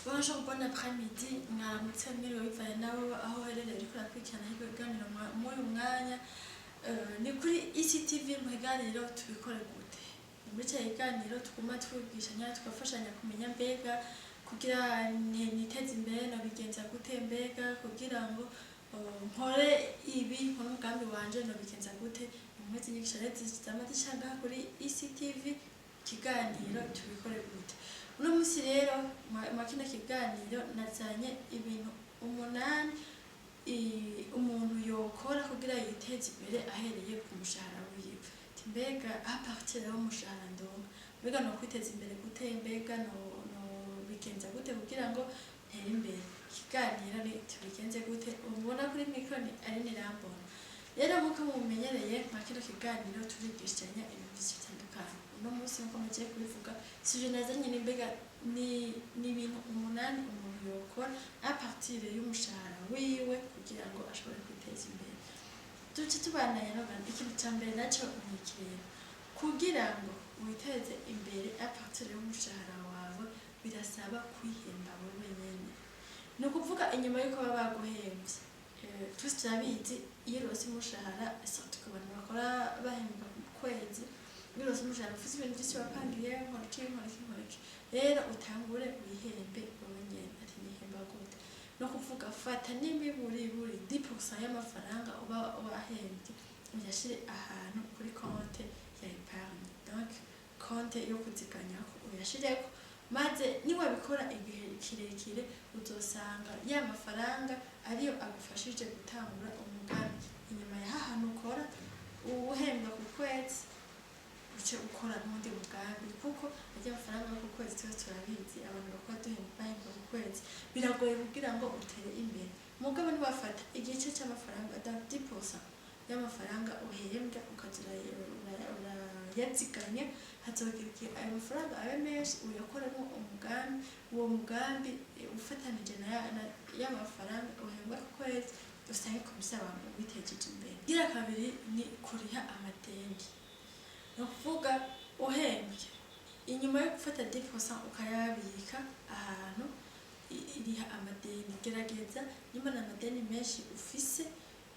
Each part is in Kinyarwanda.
Bonjour, bon après-midi. Mwaramutse mwiriwe bivanye nawe aho uherereye uriko urakurikirana ibiganiro muri uyu mwanya. Ni kuri ECTV mu biganiro tubikore gute. Muri cya kiganiro tuguma twigishanya tugafashanya kumenya mbega kugira niteze imbere nobigenza gute, mbega kugira ngo nkore ibi nkore umugambi wanje nobigenza gute. Imwezi nyigisho rero zama zicanga kuri ECTV kiganiro tubikore gute. Uno musi rero makina kiganiro nazanye ibintu 8 umuntu yokora kugira yiteze imbere ahereye ku mushahara wiwe. Mbega a partir y'umushahara ndonka mbega no kwiteza imbere gute, mbega no bigenza gute kugira ngo ntere imbere. Kiganiro ni tubigenze gute, ubona kuri micro ni Aline Rambona. Rero nkuko mumenyereye makina kiganiro turigishanya ibintu bitandukanye. Uno musi nko mugiye kubivuga sije nazanye ni mbega ni ibintu 8 umuntu yokora a partir y'umushahara wiwe kugira ngo ashobore kwiteza imbere. Tuci tubananye no bandi ikintu cyambere naco umukirero kugira ngo witeze imbere a partir y'umushahara wawe birasaba kwihemba wowe nyene. No kuvuga inyuma yuko baba baguhembye tuzabizi iyo rose umushahara sorte ko abantu bakora bahemba ku kwezi birose umushahara ufite ibintu byose wapangiye nkoriki rero utangure wihembe wowe nyene ati nihemba gute. No kuvuga fata n'imiburi 10% y'amafaranga uba wahembye uyashire ahantu kuri konte ya epargne, donc konte yo kuziganya ko uyashireko maze niwe bikora igihe kirekire uzosanga ya mafaranga ariyo agufashije gutangura umugambi. Inyuma ya hantu ukora uhembwa ku kwezi uce ukora n'undi mugambi kuko ajya amafaranga ku kwezi twese turabizi abantu bakora duhembwa ku kwezi biragoye kugira ngo utere imbere. Mugabo ni bafata igice cy'amafaranga 10% y'amafaranga uhembwa ukazira yaziganya hazogiriki ayo mafaranga abe menshi uyakoramo umugambi. Uwo mugambi ufatanije na y'amafaranga uhembwa ku kwezi usange kubisaba ngo bitejeje imbere. Gira kabiri ni kuriha amadeni. No kuvuga uhembye inyuma yo gufata 10% ukayabika ahantu iriha amadeni. Gerageza nyuma n'amadeni menshi ufise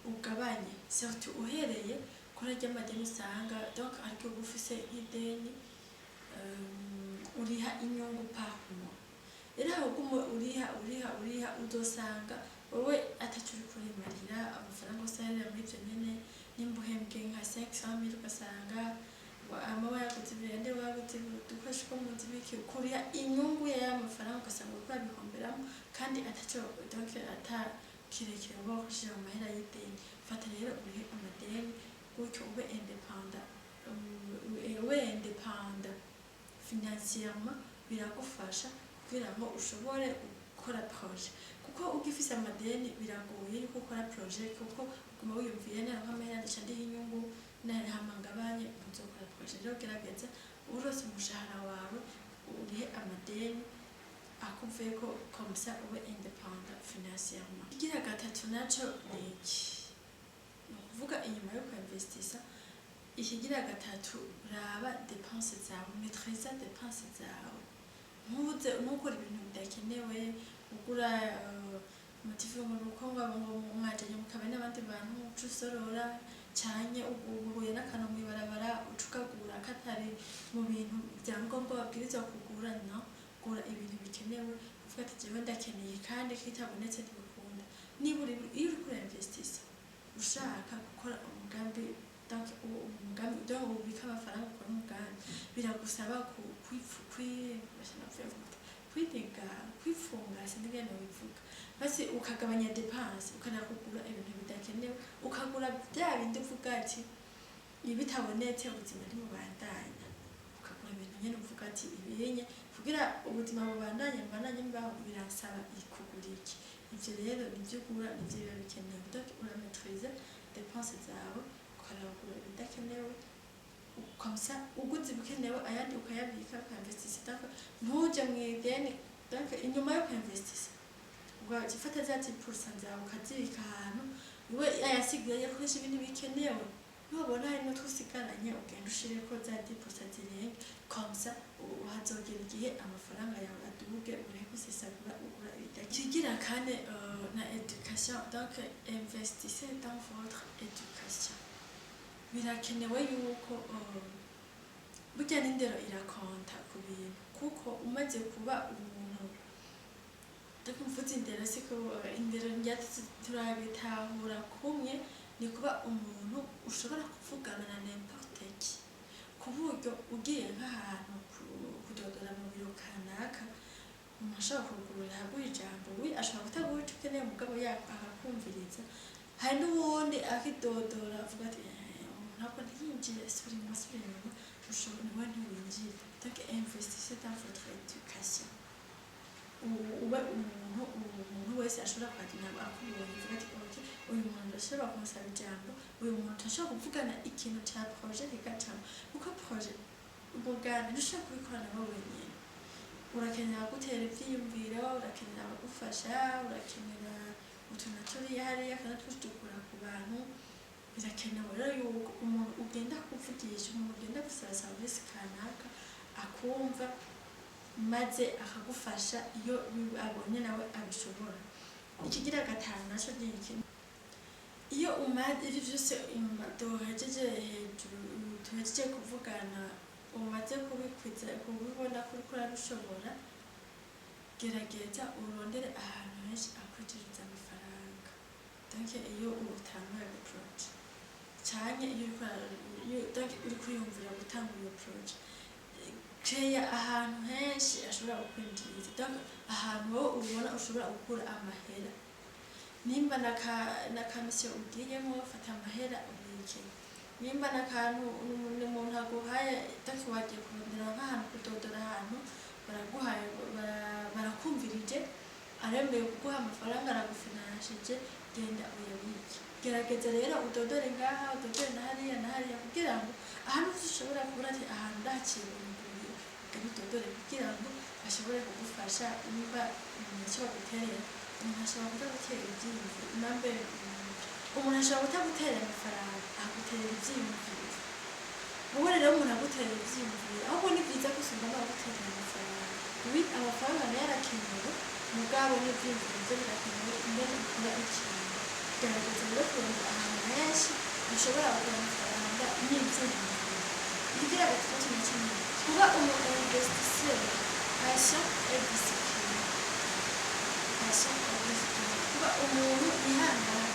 ugabanye surtout uhereye kuri ajya amadeni usanga donc ariko ufise nk'ideni uriha inyungu par mois. Rero ahubwo uriha uzosanga wowe atacuri kurimarira amafaranga usarira muri byo nyene nimba uhembwe nka 500,000 ugasanga amawa yaguze ibirende waguze dukoresha ko mu zibiki kuriha inyungu ya mafaranga ugasanga ukora bihomberamo kandi ataco donc kirekire ngo kushira mu mahera y'ideni. Fata rero urihe amadeni gutyo ube independent financièrement biragufasha kugira ngo ushobore gukora projet kuko ugifise amadeni biragoye gukora projet kuko uguma wiyumviye neza nk'amahera ndacandi inyungu nahamangabanye uzokora projet. Rero gerageza urose umushahara wawe urihe amadeni akuvuye ko comme ça ube independent financièrement. Kigira gatatu naco niki no kuvuga inyuma yo kwinvestisa. Ikigira gatatu raba dépenses zawe, maîtriser dépenses zawe. Ntuze nukora ibintu bidakenewe ugura motive mu rukongo ngo mwajanye mukabane n'abandi bantu ucusorora cyanye uguye n'akano mwibarabara ucukagura katari mu bintu byangombwa babwiriza kugura no gura ibintu bikenewe uvuga ati jewe ndakeneye kandi kitabonetse ntibikunda. Niba iyo uri kuri investisa ushaka gukora umugambi donc umugambi donc ubika amafaranga ku mugambi biragusaba kwifunga sindige no bivuga basi ukagabanya dépenses ukanakugura ibintu bidakenewe ukagura bya bindi uvuga ati ibitabonetse ubuzima ntibubandanya ukagura ibintu nyene uvuga ati ibiyenye kugira ubuzima bubandanye mbaho biransaba ikugura iki. Ivyo rero nivyo ugura nivyo biba bikenewe donc urametrize dépenses zawe ukaragura ibidakenewe comme ça uguze ibikenewe ayandi ukayabika ukainvestisa donc ntuje mwideni. Donc inyuma yo kwinvestisa ugafata za 10% zawe ukazibika ahantu we ayasigaye yakoresha ibintu bikenewe nubona hari no tusigaranye ugenda ushireko za 10% zirenga comme ça uhazogera igihe amafaranga yawe aduge ureke usesagura kane na education, donc investissez dans votre education. Birakenewe yuko burya n'indero irakonta ku bintu kuko umaze kuba umuntu ndakumvuza indero siko indero turabitahura kumwe ni kuba umuntu ushobora kuvugana na n'importe qui ku buryo ugiye nk'ahantu kudodora mu biro kanaka umuntu ashobora kugurura haguye ijambo ashobora kutaguha icyo ukeneye mugabo yako akakumviriza hari n'uwundi akidodora avuga ati ntabwo ntiyinjire asubira inyuma ushobora niwe ntiwinjire donc investissez dans votre éducation ube umuntu wese ashobora kwakira akubonye avuga ati uyu muntu ashobora kumusaba ijambo uyu muntu ashobora kuvugana ikintu cya projet kigacamo kuko projet umugambi ntushobora kubikorana wowe wenyine urakenera gutera ibyiyumviro urakenera gufasha urakenera utuntu turiya hariya kandi tutukura ku bantu birakenewe rero yuko umuntu ugenda kuvugisha umuntu ugenda gusaba serivisi kanaka akumva maze akagufasha iyo abonye nawe abishobora. Ikigira gatanu naco n'iki iyo umaze ivyo vyose duhejeje hejuru tuhejeje kuvugana umaze kubikwiza kubibona ko uriko urabishobora gerageza urondere ahantu henshi akwinjiriza amafaranga donc iyo utanguye project cyane iyo uri kwiyumvira gutanga iyo project kreya ahantu henshi ashobora kwinjiriza donc ahantu wowe ubona ushobora gukura amahera nimba nakamisiyo ugiyemo fata amahera ubike nimba nakantu umuntu aguhaye donc wagiye kurondera nk'ahantu kudodora ahantu baraguhaye barakumvirije aremeye kuguha amafaranga aragufinanshije genda uyabike gerageza rero udodore ngaha udodore na hariya kugira ngo ahantu ushobora kubura ati ahantu ndahaciye ibintu udodore kugira ngo ashobore kugufasha nimba icyo baguterera umuntu ashobora kutagutera ibyiyumviro nambe umuntu ashobora kutagutera amafaranga aguterera ibyiyumviro wowe rero umuntu agutera ibyiyumviro ahubwo ni byiza gusumba n'abagutera amafaranga amafaranga nayo arakenewe mugabo n'ibyiyumviro byo birakenewe imbere ukora ikintu gerageza rero kureba ahantu henshi ushobora gukora amafaranga n'ibyiyumviro ikigira gatatu ni kimwe kuba umuntu investisseur passion et discipline kuba umuntu yihangana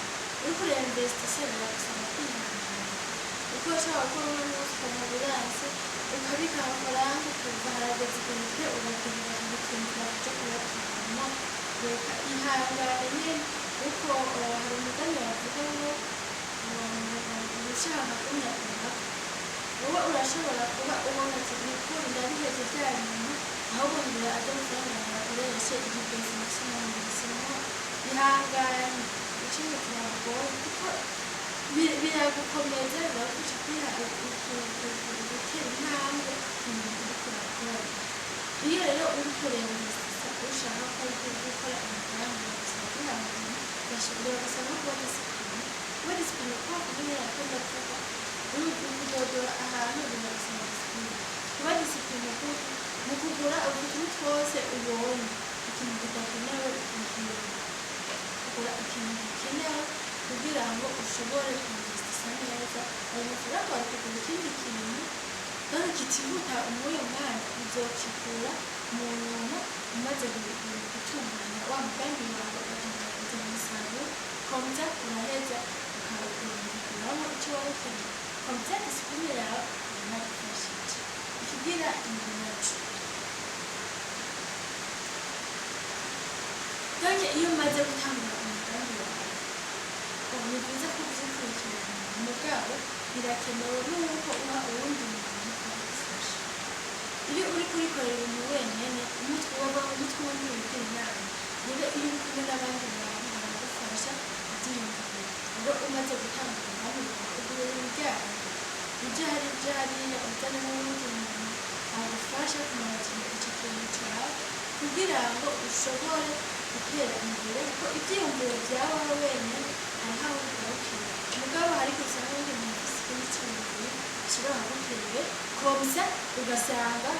uriko urainvestisseur biragusaba kwihangana uko ushobora gukora umunsi ukamubiranse ukabika amafaranga ukumva harageze igihe ugakenera gukenera kuja kuyatunganya reka ihangane nyene kuko hari umugani bavuga ngo ushaka kunyakura wowe urashobora kuba ubona ati nikuri ndabiheze bya bintu ahubwo ngira ajya amafaranga yakoreshe igihe maximum ihangane ikintu kiragoye kuko biragukomeza biragufasha gutera intambwe mu bintu uriko urakora iyo rero uriko uremeza ushaka ko gukora amafaranga biragusaba kwihangana biragusaba no kuba disipline kuko nyine yakunda kuba uri kudodora ahantu biragusaba disipline kuba disipline mu kugura utuntu twose ubonye ikintu kidakenewe kugura ikintu gikenewe kugira ngo ushobore kwinvestisa neza ayo mafaranga wari kugura ikindi kintu kandi kitihuta muri uyo mwanya uzokigura mu nyuma umaze gutunganya wa mugambi wawe ugatanga umusaruro komeza uraheza ukawuguramo icyo wari ukeneye komeza disipline yawe yanagufashije ikigira inyuma yacu donc iyo umaze gutangura umugambi wawe ni byiza ko uzikurikirana mugabo birakenewe n'uko uha uwundi muntu agufasha iyo uri kurikorera ibintu wenyine umutwe wundi wigira inama rero iyo uri kumwe n'abandi bantu baragufasha kubyiyumvira rero umaze gutanga umugambi wawe ugura imiryango ibyo hariya uzane n'uwundi muntu agufasha kumara icyo kintu cyawe kugira ngo ushobore gutera imbere kuko ibyiyumviro byawe wenyine hari aho ugarukira mugabo hari gusanga undi muntu ufite ikindi cyiyumviro ashobora kugutera komsa ugasanga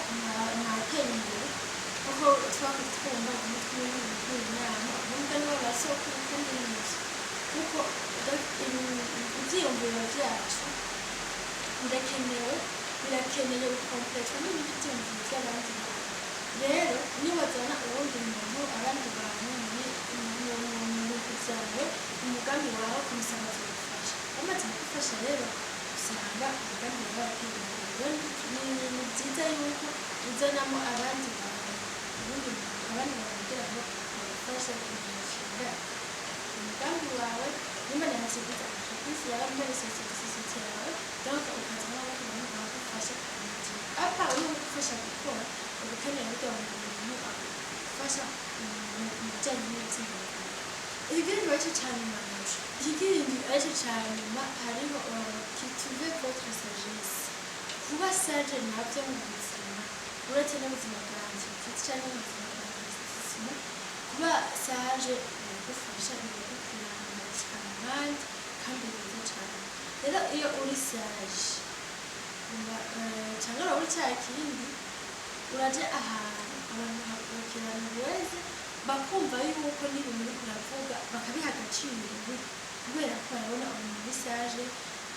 ntateye imbere kuko twakwita twumva umutwe w'ibintu inama ubwo ivyiyumviro vyacu birakeneye gukompletwa n'ibindi vyiyumviro vy'abandi bantu. Rero niyo bazana uwundi muntu abandi bantu mu bintu vyawe umugambi wawe kumusaba azogufasha, bamaze kugufasha rero usanga umugambi wawe wateye imbere. Ni vyiza yuko uzanamo abandi bantu kugira ngo bagufashe kumushinga umugambi wawe. Nimba nahasigiza entreprise yawe, nimba ni societe yawe, donc ukazana abandi bantu bagufasha kumushinga. Apa uri gufasha gukora ukeneye burya umuntu agufasha mu bijyanye n'itsinda. Ikindi aricyo cya nyuma naco, ikindi aricyo cya nyuma hariho cultiver votre sagesse. Kuba sage nabyo mu buzima, uretse n'ubuzima bwanjye mfite cyangwa mu buzima bwanjye, kuba sage biragufasha, biragukurana gushikana abandi kandi byiza cyane. Rero iyo uri sage cyangwa uri cya kindi uraje ahantu abantu bakirana wese bakumva yuko n'ibintu uri kuravuga bakabiha agaciro kubera ko barabona umuntu uri sage.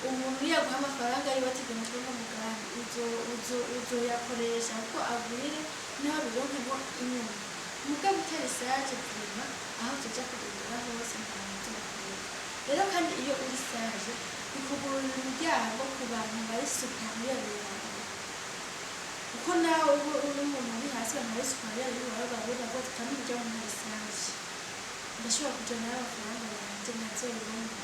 Umuntu yaguha amafaranga yiwe ateganya ko n'umugambi uzoyakoresha kuko agwire naho bironkemo inyuma. Umugambi utari sage vuma aho tuja kugendera hose ntamuntu uzokureba. Rero kandi iyo uri sage bikugurira imiryango ku bantu bari superieur yawe, kuko nawe uri umuntu uri hasi abantu bari superieur yawe babona ko tutamenya umuntu ari sage, ndashobora kuja nawe amafaranga yanjye ntazoyibona.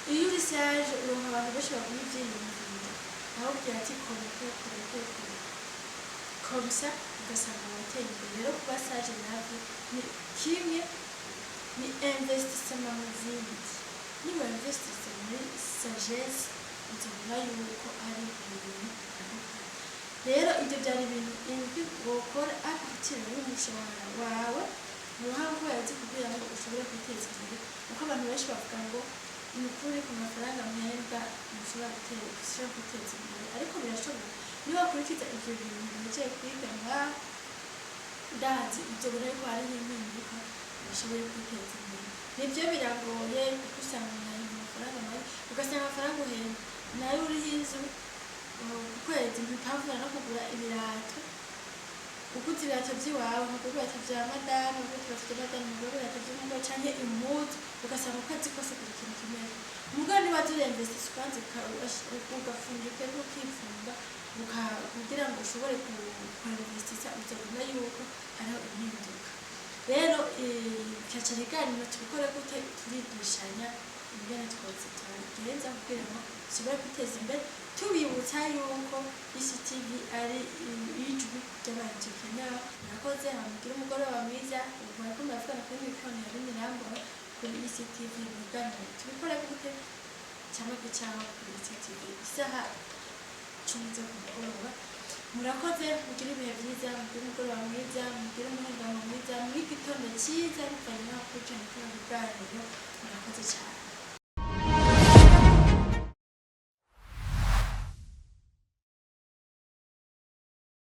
Iyo uri sage uronka abantu benshi baguha ivyiyumviro aho kugira ati kore komsa ugasanga wateye imbere. Rero kuba sage navyo ni kimwe, ni investissement mu zindi. Niba investisse muri sagesse uzobona yuko ari ibintu bitandukanye. Rero ibyo byari ibintu indwi wokora a partir y'umushahara wawe muhango yazi kugira ngo ushobore kwiteza imbere, kuko abantu benshi bavuga ngo ni ukuri ku mafaranga mpembwa mushobora kwiteza imbere, ariko birashoboka niba wakurikiza ivyo bintu bicaye kwiga ngaho ndazi uzobona yuko hari impinduka ushoboye kwiteza imbere. Nivyo biragoye kuko usanga umuntu amafaranga mabi, ugasanga amafaranga uhembwa nayo uriho inzu ku kwezi ntitavura no kugura ibirato, uguze ibirato vy'iwawe nkagura ibirato vya madamu, nkagura ibirato vy'umugabo canke impuzu, ugasanga ukwezi kose buri kintu kimeze. Mugabo niba uziremvesisa ukanze ugafungika ukipfunga kugira ngo ushobore kuinvestisa, uzobona yuko hariho impinduka. Rero kaca ikiganiro tubikore gute turigishanya ingene twozigenza kugira ngo dushobore kwiteza imbere, tubibutsa yuko ICTV ari ijwi ry'abantu dukenera. Murakoze, mugire umugoroba mwiza. Ubu bariko muravugana kuri mikrofone ya Rumirambona kuri ICTV. Ibiganiro tubikore gute cyangwa gicaho kuri ICTV isaha 10 zo kumugoroba. Murakoze, mugire ibihe byiza, mugire umugoroba mwiza, mugire umuhingamo mwiza, mw'igitondo cyiza bivanye n'aho kurikirana kino kiganiro. Murakoze cyane.